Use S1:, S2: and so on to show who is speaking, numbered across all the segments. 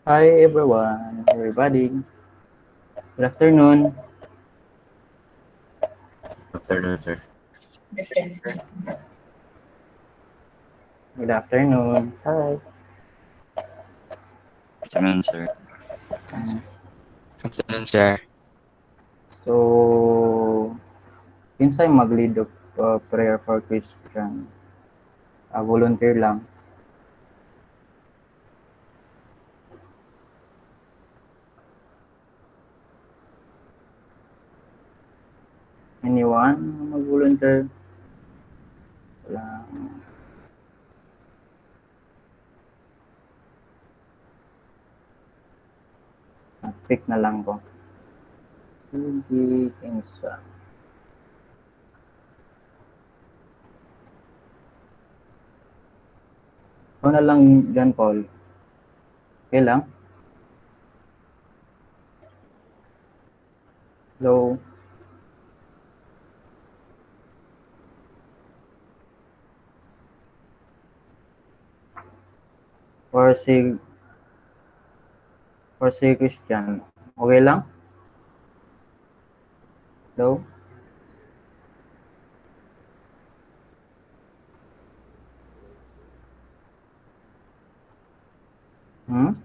S1: Hi everyone, everybody. Good afternoon.
S2: Afternoon, sir.
S1: Good afternoon. Hi.
S2: Afternoon, sir.
S1: Um,
S3: Afternoon, sir.
S1: so, kinsay mag-lead of prayer for Christian? Volunteer lang. Anyone mag-volunteer? Wala. Pick na lang ko. Sige, kinsa. Ikaw na lang, John Paul. Okay lang? Hello? For si Christian. Okay lang? Hello? Hmm?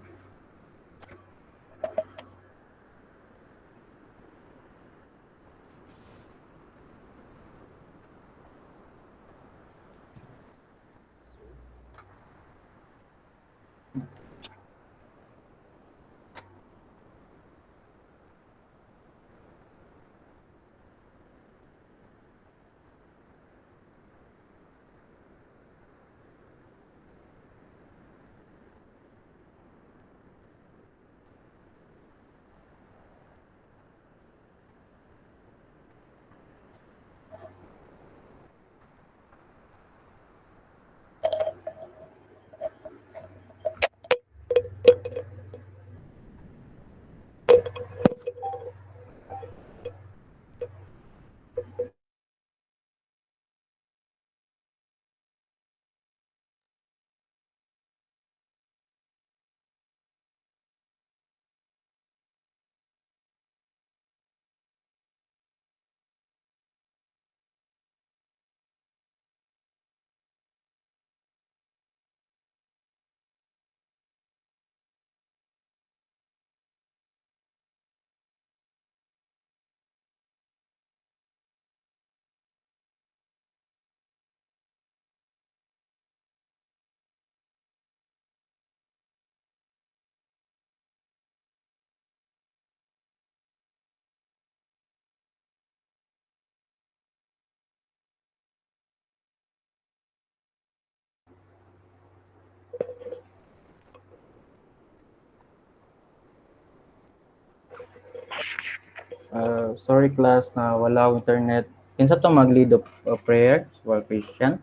S1: Sorry class na wala akong internet. Kinsa to mag-lead of prayer for Christian?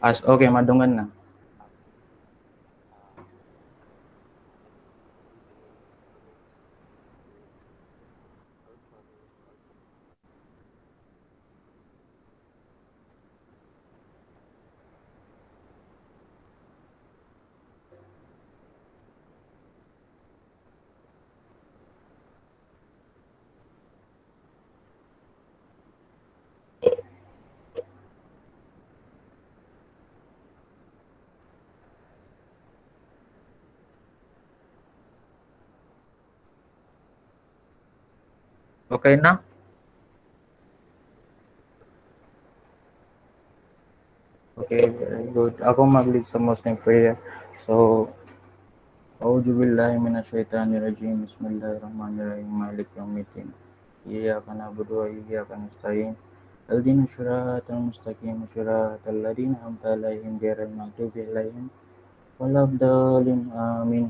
S1: Okay, madungan na. Okay na? Okay, very good. Ako mag-lead sa Muslim prayer. So, أعوذ بالله من الشيطان الرجيم بسم الله الرحمن الرحيم مالك يوم الدين إياك نعبد وإياك نستعين اهدنا الصراط المستقيم صراط الذين أنعمت عليهم غير المغضوب عليهم ولا الضالين آمين.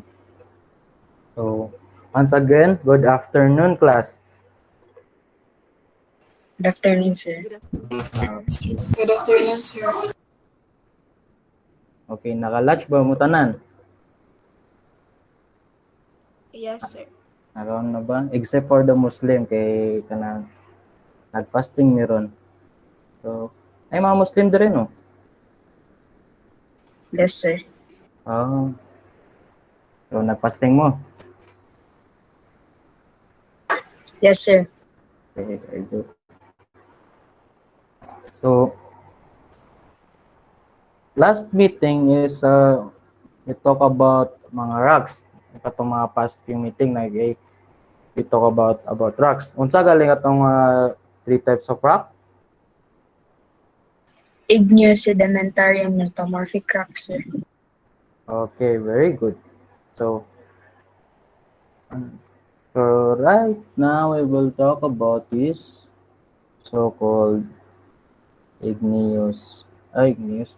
S1: So, once again, good afternoon, class.
S4: Good afternoon, sir.
S1: Uh,
S5: Good afternoon, sir.
S1: okay, naka-lunch ba mo tanan?
S5: Yes, sir.
S1: Nakaon na ba? Except for the Muslim, kay kanang nag-fasting meron. So, ay mga Muslim din rin, no?
S5: Yes, sir.
S1: Oh, so nagpasting mo.
S5: Yes, sir.
S1: Okay, very good. So, last meeting is we talk about mga rocks. Katong mga past few meeting na we talk about rocks. Unsa galing atong three types of rock?
S5: Igneous, sedimentary, and metamorphic rocks, sir.
S1: Okay, very good. So, so right now we will talk about this so-called igneous, igneous,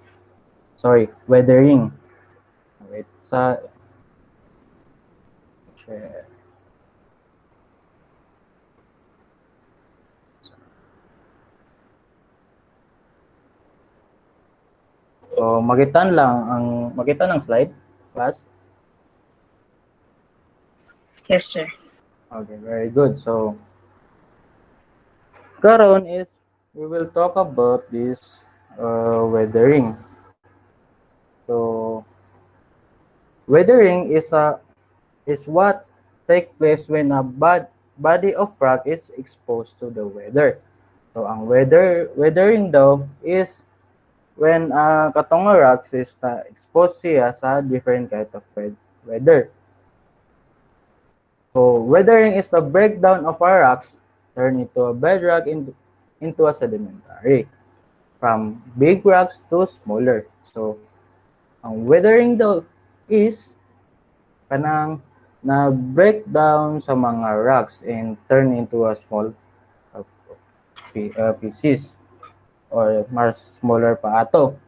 S1: sorry, weathering. Wait, sa, so, magitan ang slide, class.
S5: Yes, sir.
S1: Okay, very good. So, karon is we will talk about this weathering. So, weathering is what take place when a body of rock is exposed to the weather. So, ang weathering daw is when katong nga rocks is exposed siya sa different kind of weather. So, weathering is the breakdown of a rocks turn into a bedrock into a sedimentary from big rocks to smaller. So, ang weathering daw is kanang na breakdown sa mga rocks and turn into a small uh, pieces or mas smaller pa ato.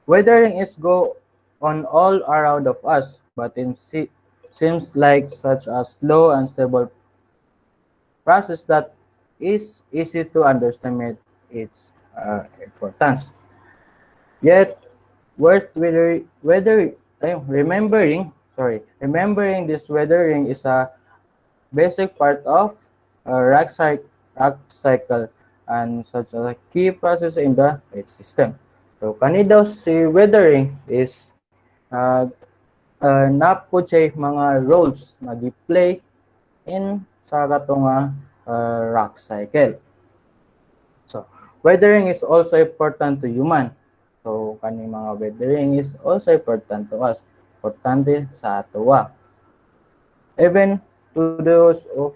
S1: Weathering is go on all around of us, but seems like such a slow and stable process that is easy to underestimate its importance. Yet, remembering this weathering is a basic part of rock cycle and such a key process in the earth system. So, kani daw si weathering is napod siya mga roles na gi-play in sa katunga rock cycle. So, weathering is also important to human. So, kani mga weathering is also important to us. Importante sa atowa. Even to those of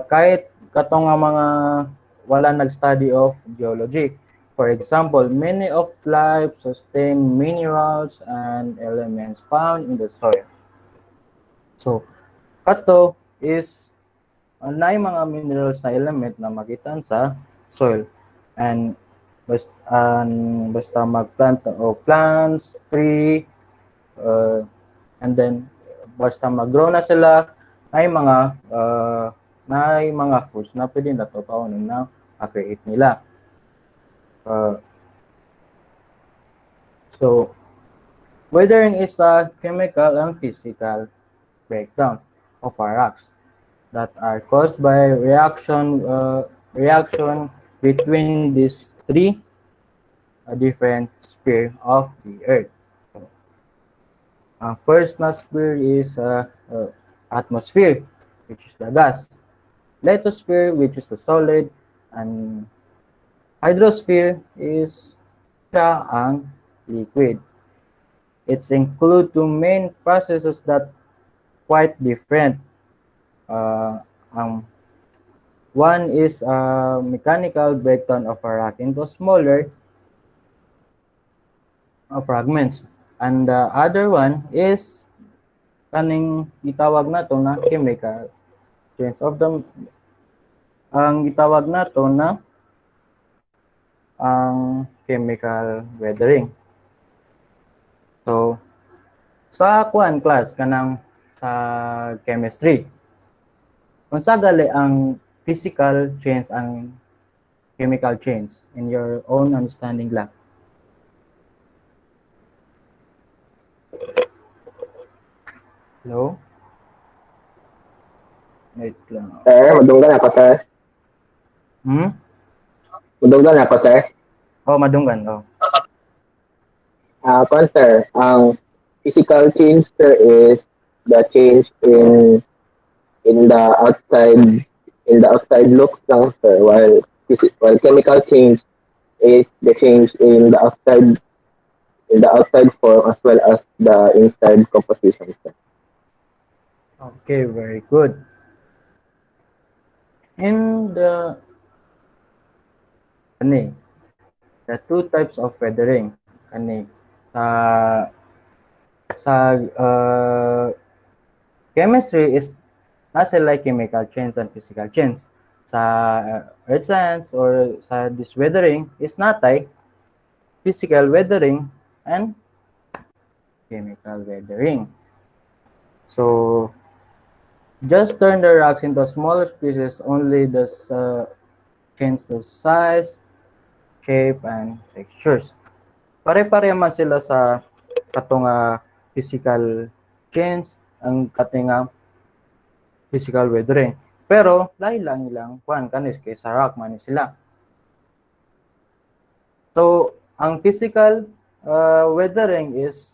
S1: kahit katong mga wala nag-study of geology. For example, many of life sustain minerals and elements found in the soil. So, kato is na mga minerals na element na makita sa soil. And basta mag-plant o plants, tree, and then basta mag-grow na sila, ay mga foods na pwede na totoonin na create nila. So, weathering is a chemical and physical breakdown of our rocks that are caused by reaction between these three different sphere of the earth. First na sphere is atmosphere, which is the gas. Lithosphere, which is the solid, and hydrosphere is siya ang liquid. It's include two main processes that quite different. One is a mechanical breakdown of a rock into smaller fragments. And the other one is kaning gitawag nato na chemical change of the ang gitawag nato na ang chemical weathering. So sa kuan class kanang sa chemistry unsa gali ang physical change and chemical change in your own understanding lang? Hello? Wait lang.
S4: Sir, madunggan ako, sir.
S1: Hmm?
S4: Madunggan ako, sir.
S1: Oh, madunggan. Oh.
S4: Sir, ang physical change sir is the change in the outside looks lang sir, while chemical change is the change in the outside form as well as the inside composition sir.
S1: Okay, very good. In ani, the two types of weathering ani sa chemistry is nasa like chemical change and physical change. Sa earth science or sa this weathering is natay physical weathering and chemical weathering. So just turn the rocks into smaller pieces, only change the size, shape, and textures. Pare-pare man sila sa katong physical change ang kating physical weathering. Pero lahi lang ilang kuan kanis kay sa rock man ni sila. So ang physical weathering is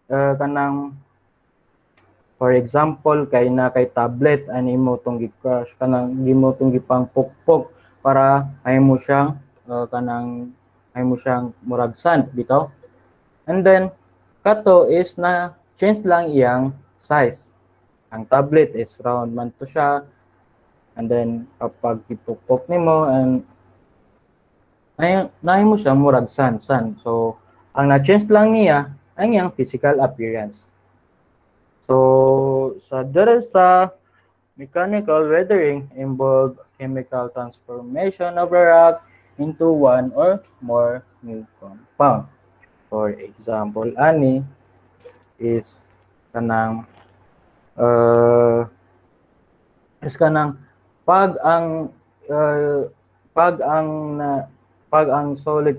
S1: kanang for example kay na kay tablet ani mo tong gi-crush kanang gimo tong gipang pukpok para ay mo siyang murag sand bitaw. And then kato is na change lang iyang size. Ang tablet is round man to siya. And then kapag ipukpok nimo and ay mo siya murag sand. So ang na-change lang niya ang iyang physical appearance. So sa mechanical weathering involve chemical transformation of a rock into one or more new compound. For example, ani is kanang pag ang uh, pag ang pag ang solid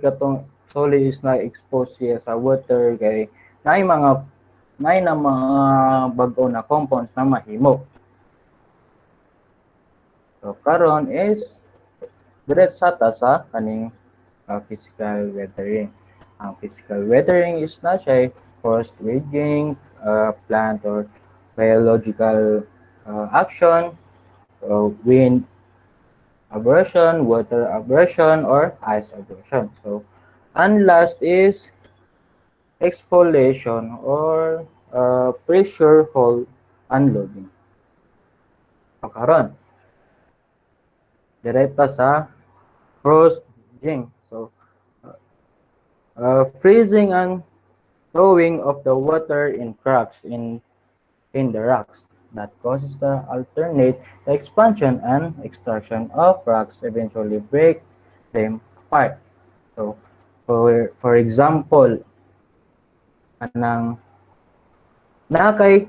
S1: is na expose siya sa water kay may na mga bag-o na compounds na mahimo. So karon is diretsa ta sa kaning physical weathering. Ang physical weathering is na siya forced waging, plant or biological action, wind abrasion, water abrasion, or ice abrasion. So, and last is exfoliation or pressure hull unloading. So, karon direkta sa frost-jing. So, freezing and thawing of the water in cracks in the rocks that causes the alternate the expansion and extraction of rocks eventually break them apart. So, for example, anang nakay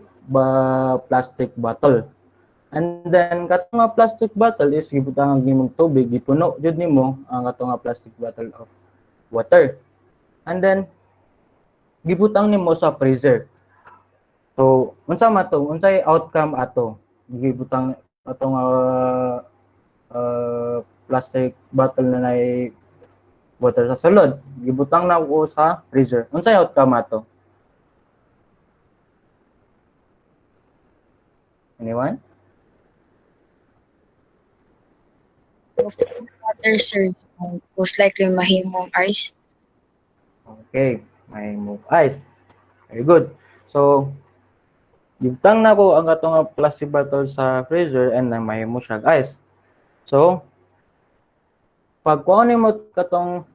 S1: plastic bottle. And then katong plastic bottle is gibutang nimong tubig, gipuno jud nimo ang katong plastic bottle of water. And then gibutang nimo sa freezer. So unsa man to? Unsay outcome ato? Gibutang atong plastic bottle na nay water sa sulod. Gibutang na ko sa freezer. Unsay outcome ato? Anyone?
S5: Water, sir. Most likely mahimong ice.
S1: Okay, may move ice. Very good. So, gibutang na ko ang atong plastic bottle sa freezer and na mahimo siya ice. So, pag kuha mo katong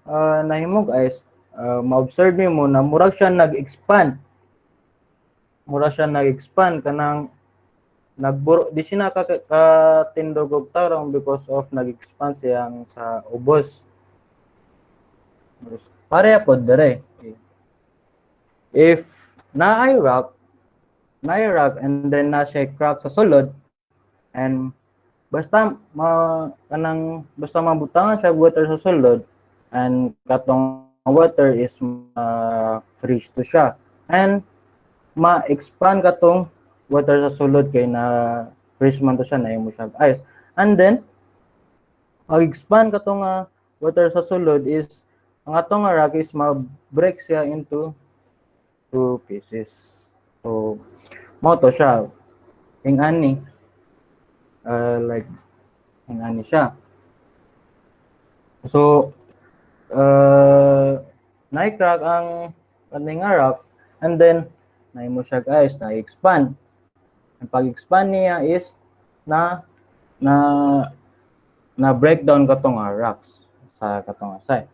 S1: nahimog ice, ma-observe mo na murag siya nag-expand. Murag siya nag-expand kanang di siya katindog og tarong because of nag-expand siyang sa ubos. Pareha po dire. If naay rock and then na siya crack sa sulod and basta mabutangan siya water sa sulod and katong water is freeze to siya and ma-expand katong water sa sulod kay na freeze man to siya na imo siya ice. And then mag-expand katong water sa sulod is ang atong rock is ma-break siya into 2 pieces. So, mo to siya. Ingani. Like, ingani siya. So, na-crack ang kaning rock, and then, naimo siya guys, na-expand. Ang pag-expand niya is na breakdown katong rocks sa katong side.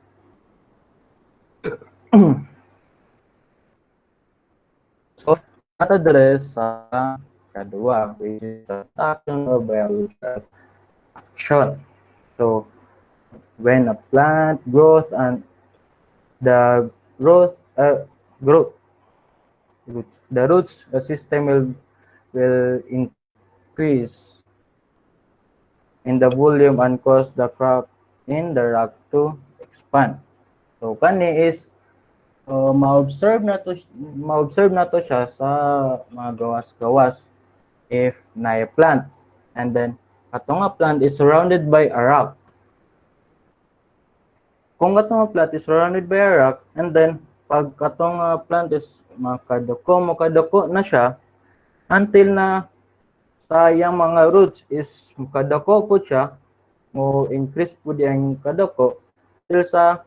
S1: So, ato dire sa kadua, which is the action or biological action. So, when a plant grows and the the roots system will increase in the volume and cause the crop in the rock to expand. So, kani is ma-observe na to siya sa mga gawas-gawas if na plant, and then katong plant is surrounded by a rock. Kung katong plant is surrounded by a rock, and then pag katong plant is makadako na siya until na sa yang mga roots is makadako po siya, mo increase po ang kadako till sa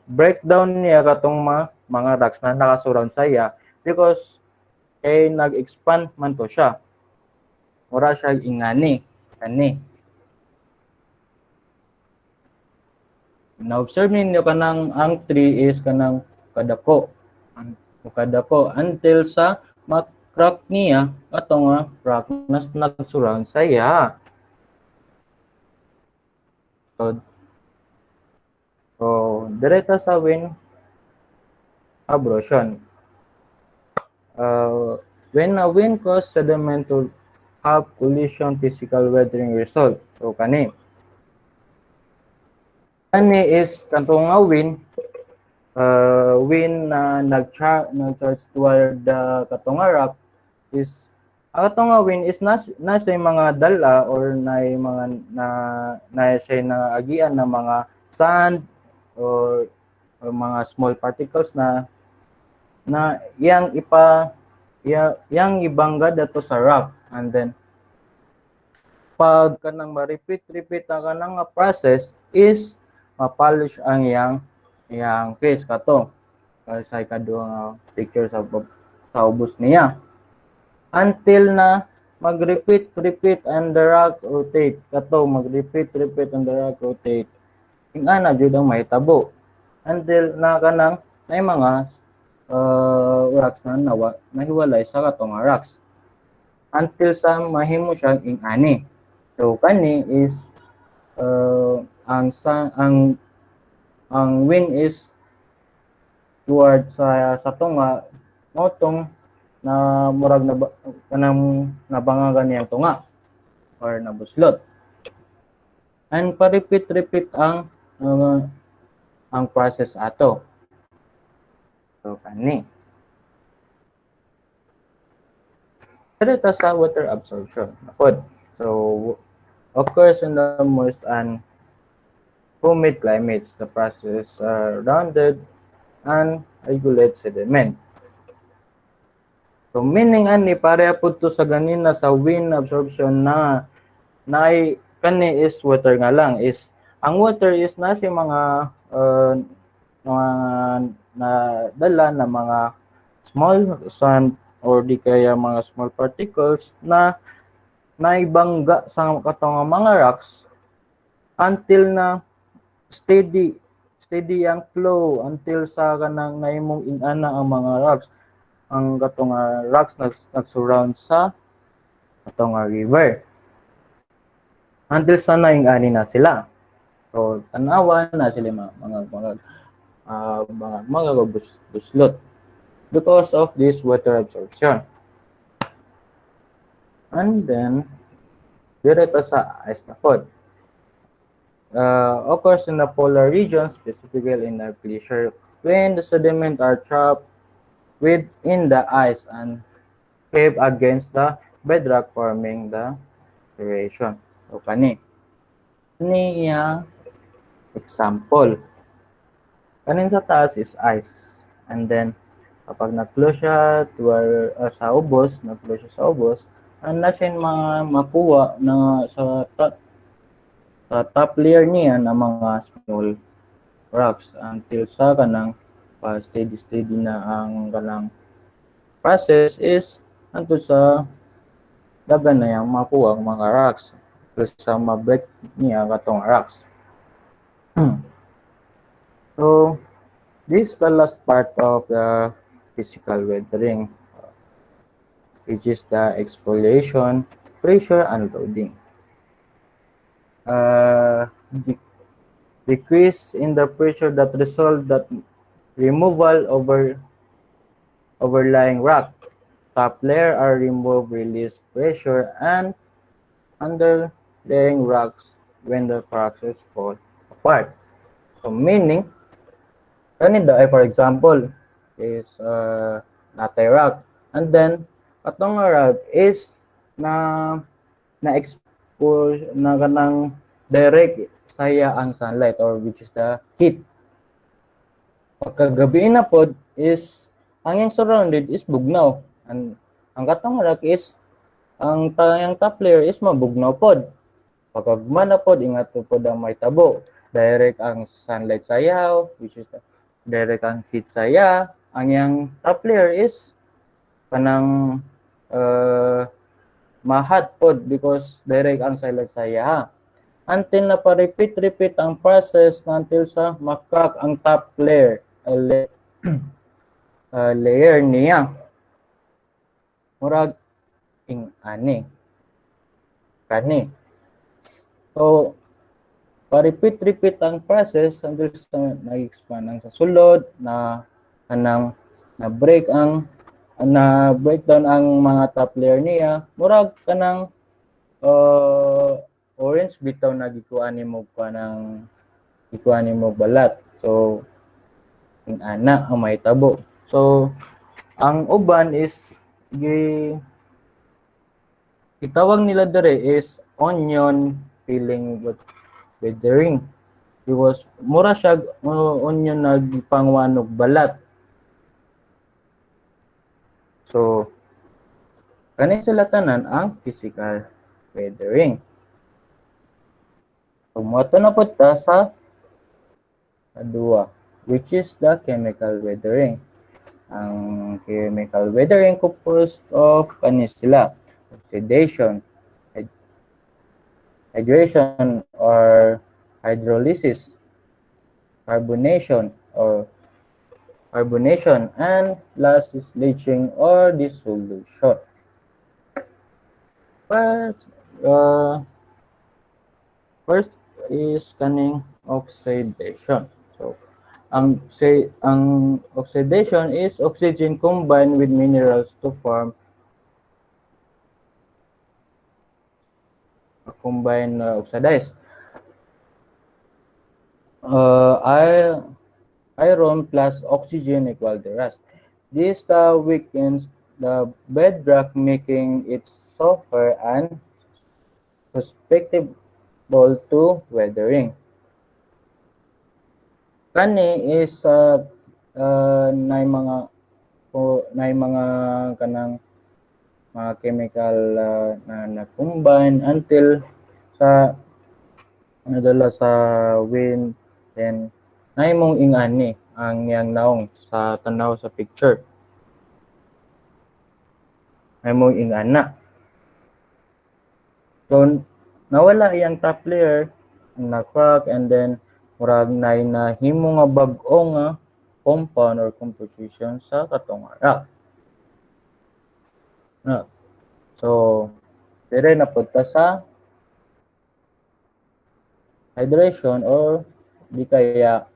S1: breakdown niya katong mga rocks na nakasurround sa iya, because nag-expand man to siya. Ora siya ingani kani. Na-observe ninyo kanang ang tree is kanang kadako until sa crack niya atong rock na nag-surround sa iya. So, direta sa wind abrasion. When a wind causes sediment to have collision physical weathering result. So, kani is kantong wind na nag-charge toward the katong rock is atong wind is na sa mga dala or na mga na siya naagian na mga sand or mga small particles na yang ibangga dato sa rock, and then pag kanang ma-repeat ang kanang process is ma-polish ang yang face kato sa ikaduhang picture sa ubos niya until na mag-repeat and the rock rotate kato, mag-repeat and the rock rotate. Ingana jud ang mahitabo until na kanang may mga rocks na nahiwalay sa katong rocks until sa mahimo siyang ingani. So kani is ang wind is towards sa tunga motong na murag na kanang nabangagan niyang tunga or nabuslot, and pa-repeat ang process ato. So kani dito sa water absorption. So occurs in the moist and humid climates. The process rounded and regulate sediment. So meaning ani pareha pud to sa ganina sa wind absorption na kani is water nga lang, is ang water is na si mga dala na mga small sand or di kaya mga small particles na naibangga sa katong mga rocks until na steady ang flow until sa kanang naimong ingana ang mga rocks, ang katong rocks nag-surround sa katong river until sa naingani na sila. So tanawan na sila mga buslot because of this water absorption. And then direto sa ice na pod. Occurs in the polar region, specifically in the glacier, when the sediments are trapped within the ice and cave against the bedrock, forming the creation. So kani niya example. Kanin sa taas is ice. And then, kapag na-close siya sa ubos, na-close siya sa ubos, ang na siya mga makuha na sa top layer niya na mga small rocks until sa kanang steady na ang kanang process is until sa dagan na yung makuha ang mga rocks until sa ma-break niya katong rocks. So, this is the last part of the physical weathering, which is the exfoliation, pressure, and loading. The decrease in the pressure that result that removal over overlying rock. Top layer are removed, release pressure, and underlying rocks when the process fall apart. So meaning, kanina ay for example is natay rock, and then katong rock is na expose na kanang direct saya ang sunlight or which is the heat. Pagkagabi na pod is ang yung surrounded is bugnaw, and ang katong rock is ang tayang top layer is mabugnaw pod. Pagkagma na pod ingat pod ang may tabo, direct ang sunlight sayaw, which is direct ang heat saya, ang yang top layer is kanang mahat pod because direct ang sunlight saya. Until na pa-repeat ang process until sa makrak ang top layer layer niya. Murag ing ani kani. So pa-repeat ang process until sa nag-expand ang sa sulod na kanang na breakdown ang mga top layer niya. Murag kanang orange bitaw na gikuan nimo balat. So ing ana ang may tabo. So ang uban is itawag nila dere is onion peeling weathering because mura siya onion na gipangwanog balat. So kani sila tanan ang physical weathering. So moto na pud ta sa kadua, which is the chemical weathering. Ang chemical weathering composed of kani sila oxidation, hydration or hydrolysis, carbonation, and last is leaching or dissolution. But first is kaning oxidation. So ang oxidation is oxygen combined with minerals to form a combined oxidized iron plus oxygen equal to rust. This weakens the bedrock, making it softer and susceptible to weathering. Kani is nay mga kanang mga chemical na combine until sa nadala sa wind, then naimong ingani ang yang naong sa tanaw sa picture. Naimong ingana. So nawala iyang top layer na crack, and then murag na himo nga bag-o nga compound or composition sa katong rock. So dire na punta sa hydration or di kaya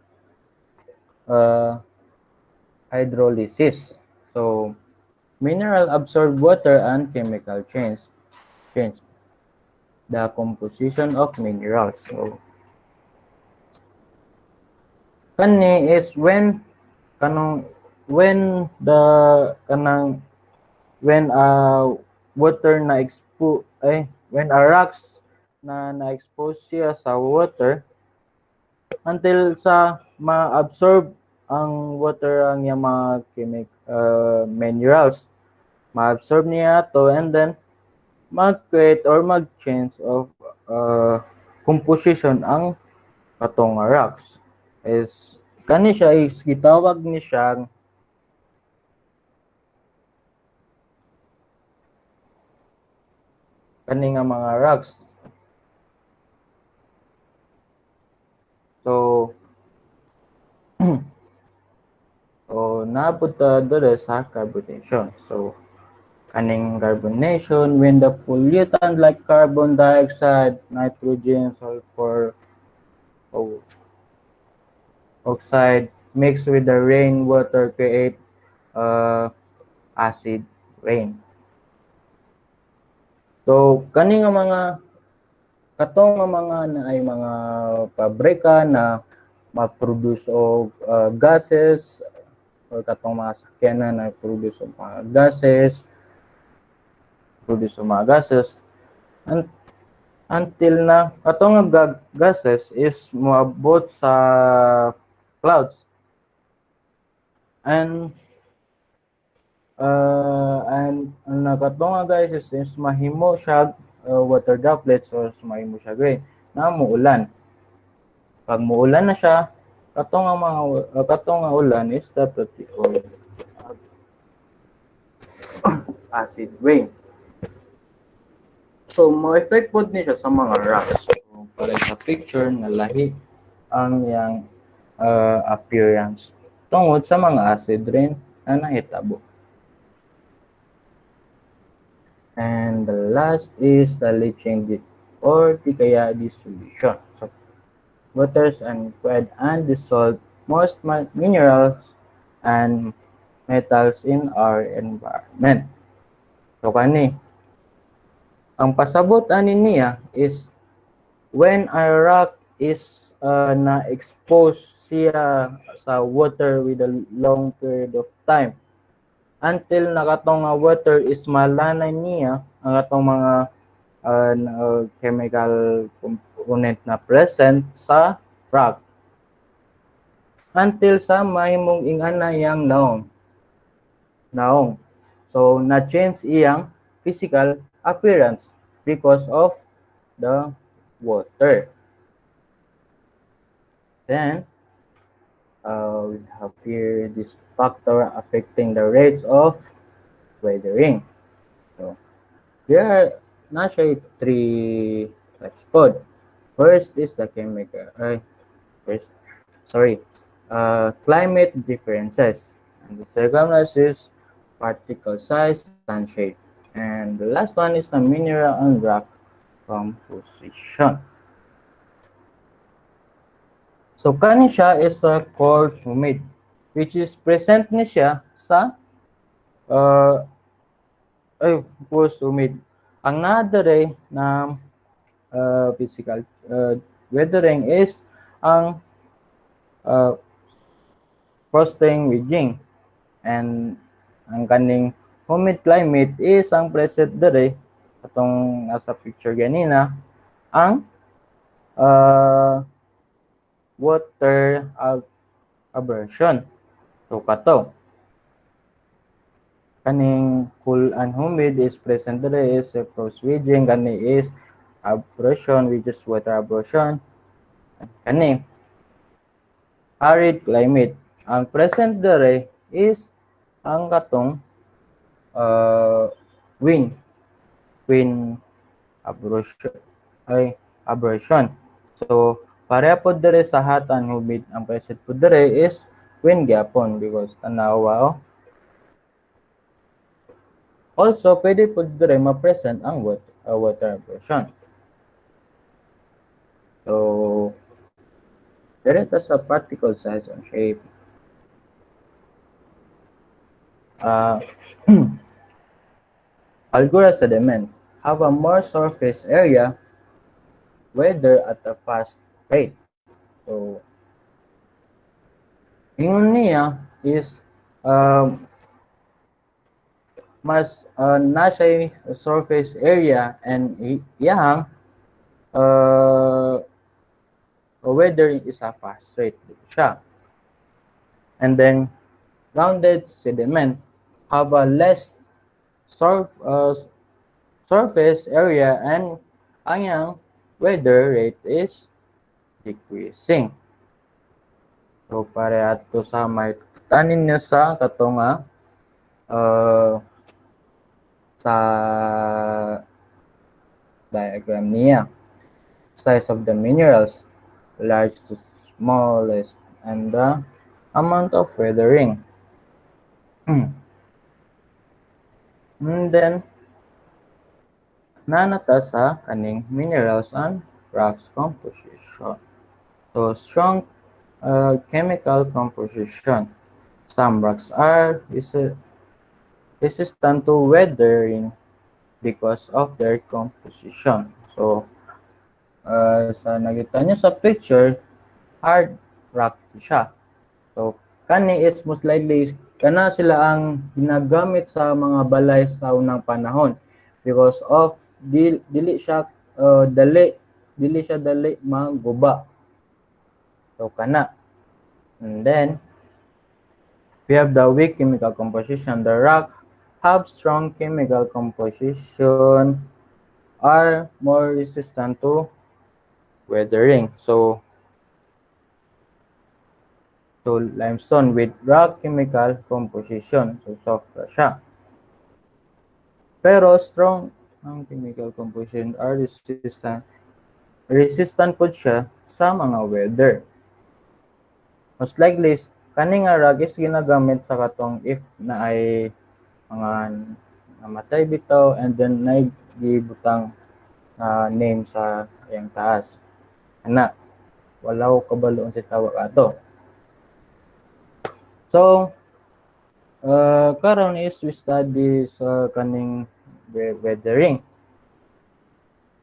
S1: hydrolysis. So mineral absorb water and chemical change the composition of minerals. So kani is when water na when a rocks na na-expose siya sa water until sa ma-absorb ang water ang yung mga minerals. Ma-absorb niya to and then mag-create or mag-change of composition ang katong rocks. Is kani siya is gitawag ni siyang kani nga mga rocks. So naabot dere sa carbonation. So kaning carbonation when the pollutant like carbon dioxide, nitrogen, sulfur, oxide mixed with the rainwater create acid rain. So kani nga mga katong mga na ay mga pabrika na ma-produce og gases or katong mga sakyanan na produce og mga gases until na katong gases is moabot sa clouds and katong gases is mahimo siya water droplets or mahimo siya rain na muulan. Pag muulan na siya, katong nga ulan is dapat acid rain. So mo-effect pod ni siya sa mga rocks. So, para sa picture na lahi ang yang appearance tungod sa mga acid rain na nahitabo. And the last is the leaching or di kaya dissolution. So, waters and liquid and dissolve most minerals and metals in our environment. So kani, ang pasabot ani niya is when a rock is na-expose siya sa water with a long period of time until nakatong water is malanay niya ang atong mga chemical component na present sa rock until sa mahimong ingana yang naong. So na-change iyang physical appearance because of the water. Then we have here this factor affecting the rates of weathering. So there are naturally three types pod. First is the climate differences, and the second is particle size and shape, and the last one is the mineral and rock composition. So kani siya is called humid, which is present ni siya sa humid. Ang nadere na physical weathering is ang frosting wedging, and ang kaning humid climate is ang present dere atong nasa picture ganina ang water abrasion. So kato kaning cool and humid is present dere is frost wedging, kani is abrasion which is water abrasion. Kani arid climate, ang present dere is ang katong wind abrasion. So pareha pod dere sa hot and humid, ang present pod dere is wind gyapon because tanawa also pwede pod dere ma-present ang water abrasion. So there is a particle size and shape. Algora sediment have a more surface area weather at a fast rate. So ingon niya is mas nasa surface area and iyang uh, weathering is a fast rate siya. And then rounded sediment have a less surface area and ang iyang weather rate is decreasing. So pareha to sa may tanin niya sa katunga sa diagram niya. Size of the minerals, large to smallest, and the amount of weathering. And then, nanata sa kaning minerals and rocks composition. So, strong chemical composition. Some rocks are resistant to weathering because of their composition. So, sa nakita nyo sa picture, hard rock siya. So, kani is most likely, kana sila ang ginagamit sa mga balay sa unang panahon because of dili siya dali maguba. So, kana. And then, we have the weak chemical composition. The rock have strong chemical composition are more resistant to weathering. So limestone with rock chemical composition. So soft siya. Pero strong ang chemical composition are resistant po siya sa mga weather. Most likely, kaning nga rock is ginagamit sa katong if na ay mga namatay bitaw and then naigibutang name sa ayang taas. Ana, wala ko kabaloon si tawag ato. So, karon is we study sa kaning weathering.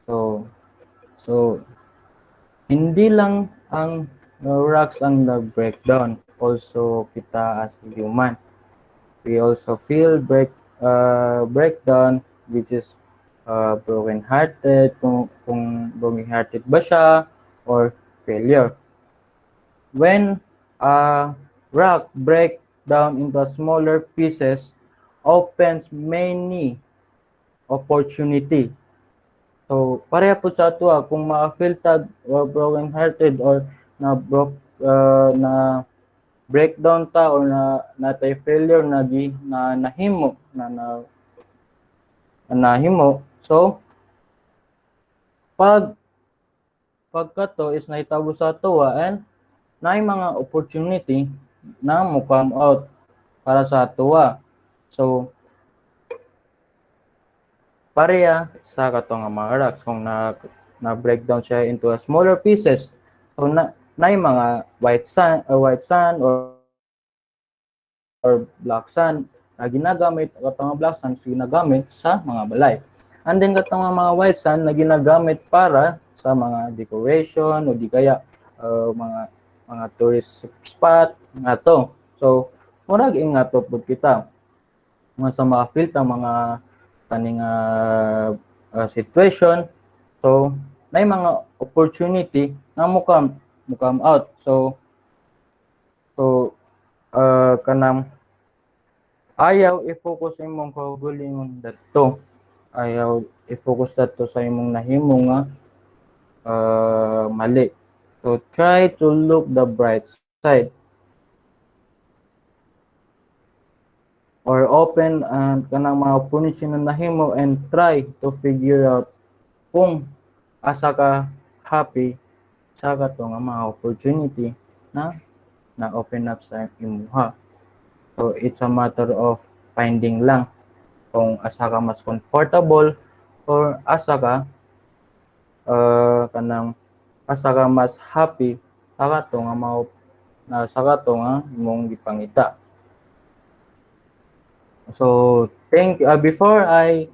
S1: So hindi lang ang rocks ang nag-breakdown, also kita as human. We also feel breakdown, which is broken-hearted, kung broken-hearted ba siya, or failure. When a rock break down into smaller pieces, opens many opportunity. So, pareha po sa ato kung ma-feel tag or broken-hearted or na breakdown ta or natay failure na nahimo nahimo. So, pagkato is nahitabo sa tuwa and naay mga opportunity na mo come out para sa tuwa. So, pareha sa katong mga rocks kung na-breakdown siya into a smaller pieces. So, naay mga white sand or black sand na ginagamit, katong black sand ginagamit sa mga balay. And then katong mga white sand na ginagamit para sa mga decoration o di kaya mga tourist spot nga to. So, murag nga to pud kita. Mga sa mga filter, mga kaning situation. So, na mga opportunity na mo come out. So kanang ayaw i-focus imong kaugalingon dadto. Ayaw i-focus dadto sa imong nahimo nga mali. So, try to look the bright side. Or open kanang mga opportunity na nahimo and try to figure out kung asa ka happy sa katong mga opportunity na open up sa imuha. So, it's a matter of finding lang kung asa ka mas comfortable or asa ka mas happy sa katong mga imong gipangita. So, before I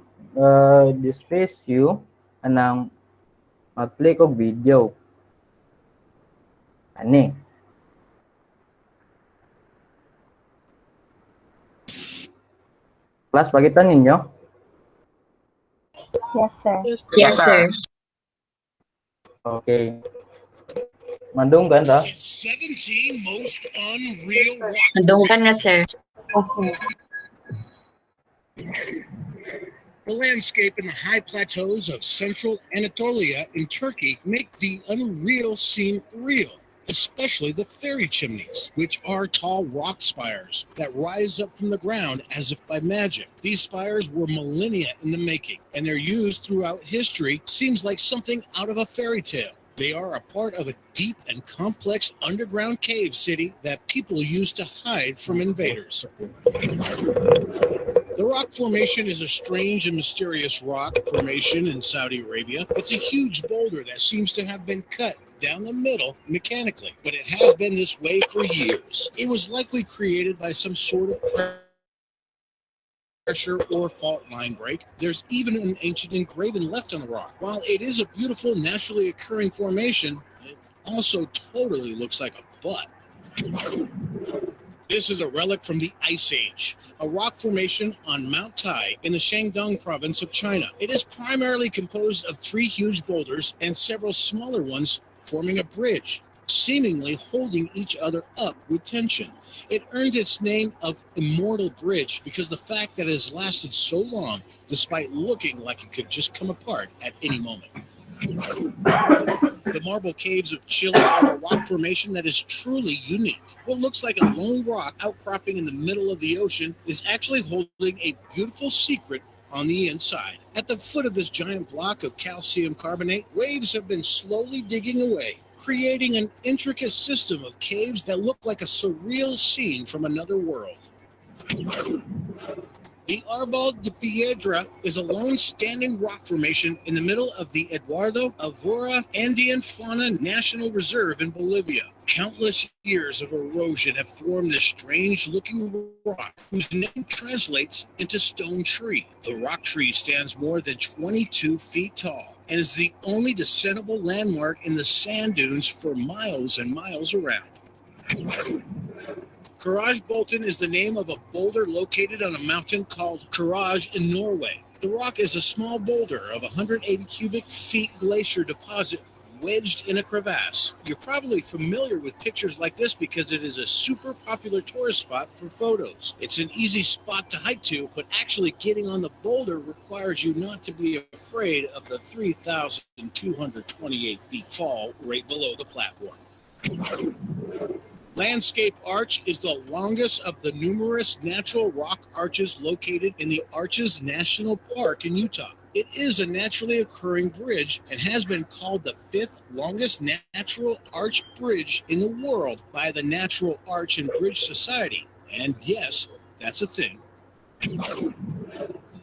S1: dismiss you, anang mag-play ko video. Ani. Class, pakita ninyo?
S5: Yes, sir.
S6: Yes, sir.
S1: Okay. Mandung ganda.
S6: It's 17 most unreal rock.
S5: Nadungkan na, sir.
S7: Okay.
S6: The landscape in the high plateaus of central Anatolia in Turkey make the unreal seem real, especially the fairy chimneys, which are tall rock spires that rise up from the ground as if by magic. These spires were millennia in the making, and their use throughout history seems like something out of a fairy tale. They are a part of a deep and complex underground cave city that people use to hide from invaders. The rock formation is a strange and mysterious rock formation in Saudi Arabia. It's a huge boulder that seems to have been cut down the middle mechanically, but it has been this way for years. It was likely created by some sort of pressure or fault line break. There's even an ancient engraving left on the rock. While it is a beautiful, naturally occurring formation, it also totally looks like a butt. This is a relic from the Ice Age, a rock formation on Mount Tai in the Shandong province of China. It is primarily composed of 3 huge boulders and several smaller ones forming a bridge, seemingly holding each other up with tension. It earned its name of Immortal Bridge because the fact that it has lasted so long, despite looking like it could just come apart at any moment. The marble caves of Chile are a rock formation that is truly unique. What looks like a lone rock outcropping in the middle of the ocean is actually holding a beautiful secret on the inside. At the foot of this giant block of calcium carbonate, waves have been slowly digging away, creating an intricate system of caves that look like a surreal scene from another world. The Arbol De Piedra is a lone standing rock formation in the middle of the Eduardo Alvora Andean Fauna National Reserve in Bolivia. Countless years of erosion have formed this strange-looking rock whose name translates into stone tree. The rock tree stands more than 22 feet tall and is the only descendable landmark in the sand dunes for miles and miles around. Courage Bolton is the name of a boulder located on a mountain called Courage in Norway. The rock is a small boulder of 180 cubic feet glacier deposit wedged in a crevasse. You're probably familiar with pictures like this because it is a super popular tourist spot for photos. It's an easy spot to hike to, but actually getting on the boulder requires you not to be afraid of the 3,228 feet fall right below the platform. Landscape Arch is the longest of the numerous natural rock arches located in the Arches National Park in Utah. It is a naturally occurring bridge and has been called the 5th longest natural arch bridge in the world by the Natural Arch and Bridge Society. And yes, that's a thing.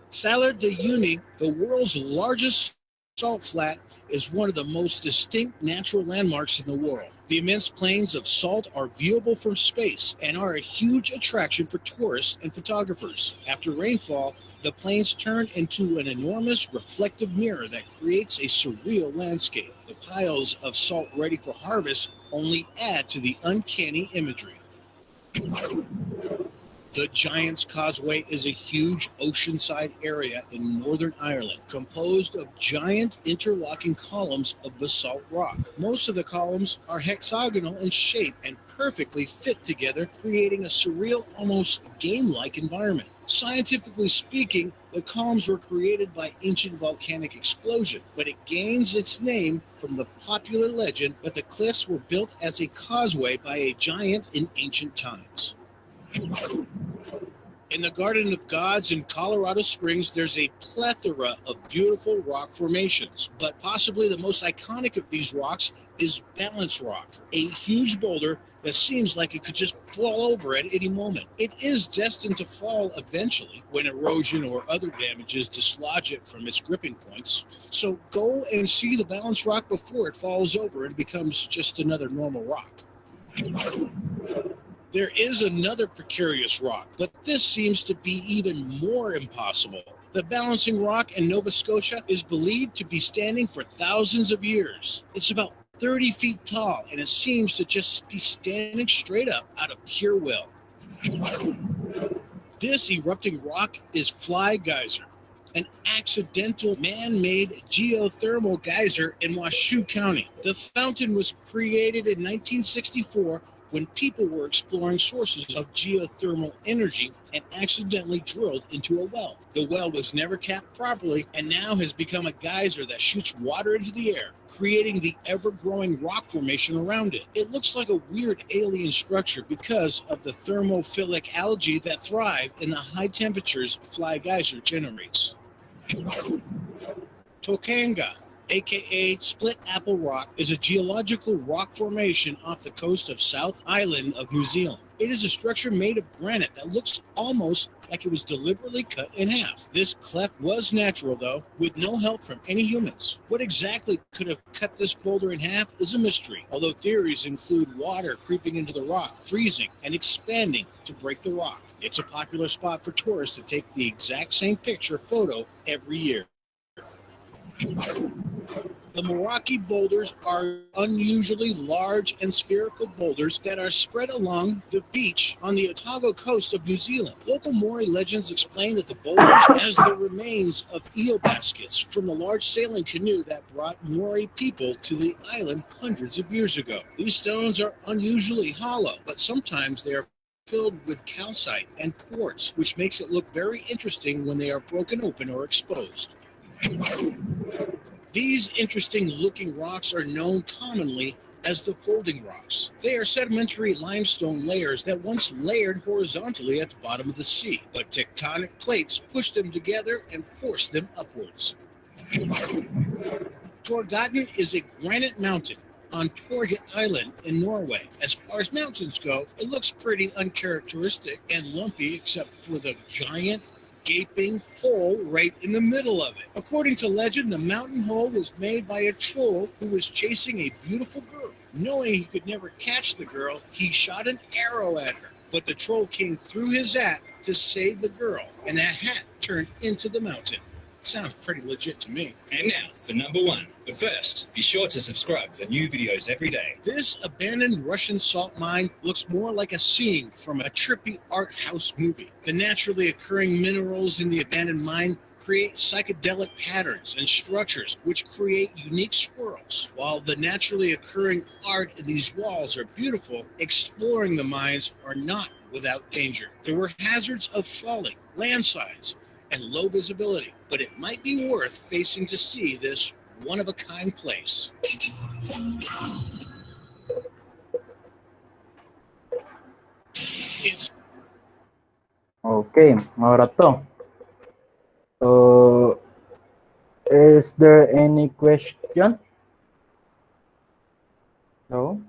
S6: Salar de Uyuni, the world's largest salt flat, is one of the most distinct natural landmarks in the world. The immense plains of salt are viewable from space and are a huge attraction for tourists and photographers. After rainfall, the plains turn into an enormous reflective mirror that creates a surreal landscape. The piles of salt ready for harvest only add to the uncanny imagery. The Giant's Causeway is a huge oceanside area in Northern Ireland, composed of giant interlocking columns of basalt rock. Most of the columns are hexagonal in shape and perfectly fit together, creating a surreal, almost game-like environment. Scientifically speaking, the columns were created by ancient volcanic explosion, but it gains its name from the popular legend that the cliffs were built as a causeway by a giant in ancient times. In the Garden of Gods in Colorado Springs, there's a plethora of beautiful rock formations, but possibly the most iconic of these rocks is Balance Rock, a huge boulder that seems like it could just fall over at any moment. It is destined to fall eventually when erosion or other damages dislodge it from its gripping points. So go and see the Balance Rock before it falls over and becomes just another normal rock. There is another precarious rock, but this seems to be even more impossible. The Balancing Rock in Nova Scotia is believed to be standing for thousands of years. It's about 30 feet tall, and it seems to just be standing straight up out of pure will. This erupting rock is Fly Geyser. an accidental man-made geothermal geyser in Washoe County. The fountain was created in 1964 when people were exploring sources of geothermal energy and accidentally drilled into a well. The well was never capped properly and now has become a geyser that shoots water into the air, creating the ever-growing rock formation around it. It looks like a weird alien structure because of the thermophilic algae that thrive in the high temperatures Fly Geyser generates. Tokanga, aka Split Apple Rock, is a geological rock formation off the coast of South Island of New Zealand. It is a structure made of granite that looks almost like it was deliberately cut in half. This cleft was natural, though, with no help from any humans. What exactly could have cut this boulder in half is a mystery, although theories include water creeping into the rock, freezing, and expanding to break the rock. It's a popular spot for tourists to take the exact same picture photo every year. The Meraki boulders are unusually large and spherical boulders that are spread along the beach on the Otago coast of New Zealand. Local Maori legends explain that the boulders as the remains of eel baskets from the large sailing canoe that brought Maori people to the island hundreds of years ago. These stones are unusually hollow, but sometimes they are filled with calcite and quartz, which makes it look very interesting when they are broken open or exposed. These interesting looking rocks are known commonly as the folding rocks. They are sedimentary limestone layers that once layered horizontally at the bottom of the sea, but tectonic plates pushed them together and forced them upwards. Torgatan is a granite mountain on Torget Island in Norway. As far as mountains go, it looks pretty uncharacteristic and lumpy except for the giant gaping hole right in the middle of it. According to legend, the mountain hole was made by a troll who was chasing a beautiful girl. Knowing he could never catch the girl, he shot an arrow at her, but the troll king threw his hat to save the girl, and that hat turned into the mountain. Sounds pretty legit to me.
S7: And now for number one. But first, be sure to subscribe for new videos every day.
S6: This abandoned Russian salt mine looks more like a scene from a trippy art house movie. The naturally occurring minerals in the abandoned mine create psychedelic patterns and structures which create unique swirls. While the naturally occurring art in these walls are beautiful, exploring the mines are not without danger. There were hazards of falling, landslides, and low visibility, but it might be worth facing to see this one-of-a-kind place. It's
S1: Okay, ahora to. So, is there any question? No?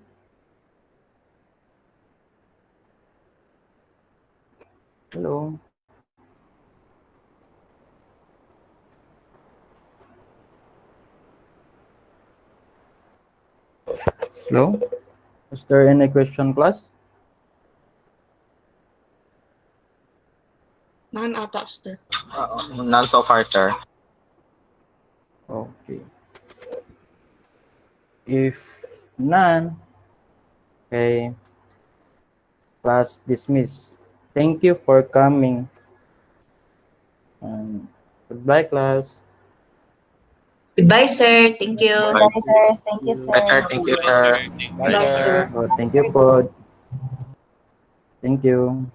S1: Hello? Hello? Is there any question, class?
S8: None ata, sir.
S3: None so far, sir.
S1: Okay. If none, okay, class dismiss. Thank you for coming. And goodbye, class.
S9: Goodbye, sir. Thank you.
S2: Bye, sir. Thank you,
S3: Bye, sir.
S2: sir.
S3: Thank you, sir.
S6: Bye,
S5: Bye,
S6: sir.
S5: sir.
S1: Oh, thank you, Pod. Thank you.